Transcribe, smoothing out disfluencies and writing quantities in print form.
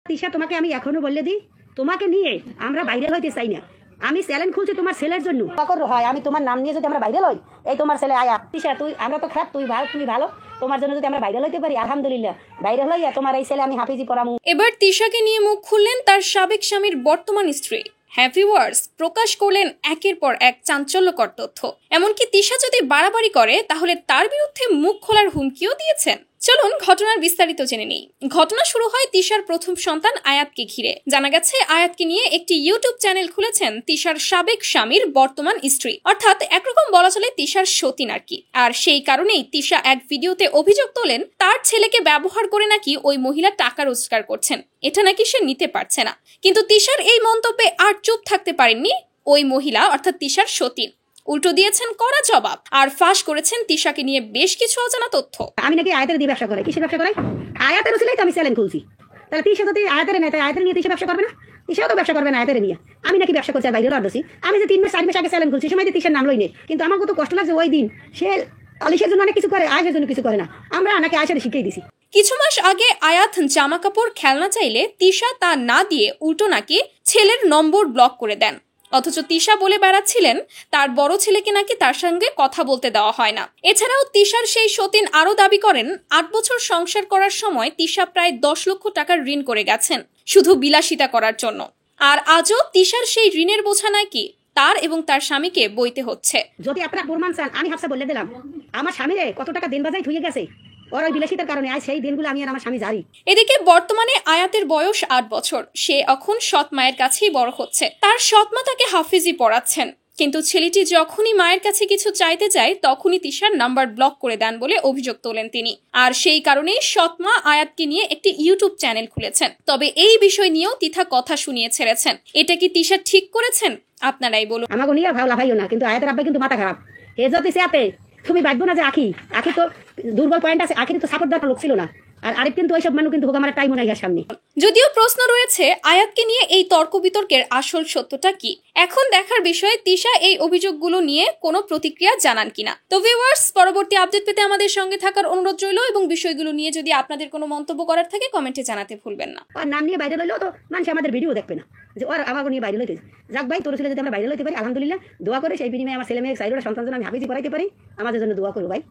তিশা তোমাকে আমি এখনো বলে দিই, তোমাকে নিয়ে আমরা ভাইরাল হইতে চাই না। আমি চ্যালেঞ্জ খুলছি তোমার ছেলের জন্য। হয় আমি তোমার নাম নিয়ে যদি আমরা ভাইরাল হই, এই তোমার ছেলে আয়া তিশা, তুই আমরা তো খারাপ, তুই ভালো, তুমি ভালো, তোমার জন্য যদি আমরা ভাইরাল হইতে পারি আলহামদুলিল্লাহ। ভাইরাল হইয়া তোমার এই ছেলে আমি হাফিজি পড়ামু। এবার তিশাকে নিয়ে মুখ খুললেন তার সাবেক স্বামীর বর্তমান স্ত্রী। হ্যাপি ওয়ার্স প্রকাশ করলেন একের পর এক চাঞ্চল্যকর তথ্য। এমনকি তিশা যদি বাড়াবাড়ি করে তাহলে তার বিরুদ্ধে মুখ খোলার হুমকিও দিয়েছেন। চলুন ঘটনার বিস্তারিত জেনে নিই। ঘটনা শুরু হয় তিশার প্রথম সন্তান আয়াতকে ঘিরে। জানা গেছে আয়াতকে নিয়ে একটি ইউটিউব চ্যানেল খুলেছেন তিশার সাবেক স্বামীর বর্তমান স্ত্রী, অর্থাৎ একরকম বলা চলে তিশার সতীন আর কি। আর সেই কারণেই তিশা এক ভিডিওতে অভিযোগ তোলেন তার ছেলেকে ব্যবহার করে নাকি ওই মহিলা টাকা রোজগার করছেন, এটা নাকি সে নিতে পারছে না। কিন্তু তিশার এই মন্তব্যে আর চুপ থাকতে পারেননি ওই মহিলা, অর্থাৎ তিশার সতীন। উল্টো দিয়েছেন কড়া জবাব আর ফাঁস করেছেন তিশাকে নিয়ে বেশ কিছু অজানা তথ্য। আমি নাকি আয়াতের দিয়ে ব্যবসা করাই। কিসের ব্যবসা করাই? আয়াতের ছিলেই তো আমি চ্যালেঞ্জ খুলছি। তাহলে তিশা যদি আয়াতের নেয়, আয়াতের নিয়ে তিশা ব্যবসা করবে না? তিশাও তো ব্যবসা করবে না আয়াতের নিয়ে। আমি নাকি ব্যবসা করছি আর বাইরে অর্ডারছি। আমি যে 3 মাস 4 মাস আগে চ্যালেঞ্জ খুলছি, সময় তিশার নাম লই নেই, কিন্তু আমার কত কষ্ট লাগছে ওই দিন। সে আলিশের জন্য অনেক কিছু করে, আয়েশের জন্য কিছু করে না। আমরা নাকি আয়েশের শিখিয়ে দিছি। কিছু মাস আগে আয়াত জামা কাপড় খেলনা চাইলে তিশা তা না দিয়ে উল্টো নাকি ছেলের নম্বর ব্লক করে দেন। অথচ তিশা বলে বেড়াচ্ছিলেন তার বড় ছেলেকে নাকি তার সঙ্গে কথা বলতে দেওয়া হয় না। এছাড়াও তিশার সেই সতীন আরো দাবি করেন 8 বছর সংসার করার সময় তিশা প্রায় 10 লক্ষ টাকার ঋণ করে গেছেন শুধু বিলাসিতা করার জন্য। আর আজও তিশার সেই ঋণের বোঝা নাকি তার এবং তার স্বামীকে বইতে হচ্ছে। যদি আপনারা প্রমাণ চান, আমি হাফসা বলে দিলাম আমার স্বামীরে কত টাকা দিন বাজাই থুয়ে গেছে ওর ওই বিলাসিতার কারণে। আজ সেই দিনগুলো আমি আর আমার স্বামী জানি। এদিকে বর্তমানে আয়াতের বয়স 8 বছর। সে এখন সৎ মায়ের কাছেই বড় হচ্ছে। তার সৎ মা তাকে হাফিজি পড়াচ্ছেন, কিন্তু ছেলেটি যখনই মায়ের কাছে কিছু চাইতে চায় তখনই তিশার নাম্বার ব্লক করে দেন বলে অভিযোগ তোলেন তিনি। আর সেই কারণেই সৎ মা আয়াতকে নিয়ে একটি ইউটিউব চ্যানেল খুলেছেন। তবে এই বিষয় নিয়েও তিথা কথা শুনিয়ে ছেড়েছেন। এটা কি তিশা ঠিক করেছেন? আপনারাই বলুন। আমাকে নিয়ে ভালো লাভাইও না, কিন্তু আয়াতের আব্বা কিন্তু মাথা খারাপ। এ যদি সে তুমি বাঁচবো না যে আখি তো দুর্বল পয়েন্ট আছে। আখির তো সাপোর্ট দেওয়ার লোক ছিল না। আর আরেক কিন্তু ওইসব মানুষ কিন্তু হোক আমার টাইমও নাই সামনে। যদিও প্রশ্ন রয়েছে আয়াতকে নিয়ে এই তর্ক বিতর্কের আসল সত্যটা কি। এখন দেখার বিষয় তিশা এই অভিযোগগুলো নিয়ে কোনো প্রতিক্রিয়া জানান কিনা। তো ভিউয়ার্স, পরবর্তী আপডেট পেতে আমাদের সঙ্গে থাকার অনুরোধ রইল এবং বিষয়গুলো নিয়ে যদি আপনাদের কোনো মন্তব্য করার থাকে কমেন্টে জানাতে ভুলবেন না। আর নাম নিয়ে বাইরে লইলেও তো মানুষ আমাদের ভিডিও দেখবে না যে ওর আমাকে নিয়ে বাইরে লইতে। যাক ভাই, তোর ছেলে যদি আমরা বাইরে লইতে পারি আলহামদুলিল্লাহ, দোয়া করে সেই বিনিময়ে আমার ছেলে মেয়ে সাইডের সন্তান যেন আমি হাফিজি পড়াইতে পারি। আমাদের জন্য দোয়া করো ভাই।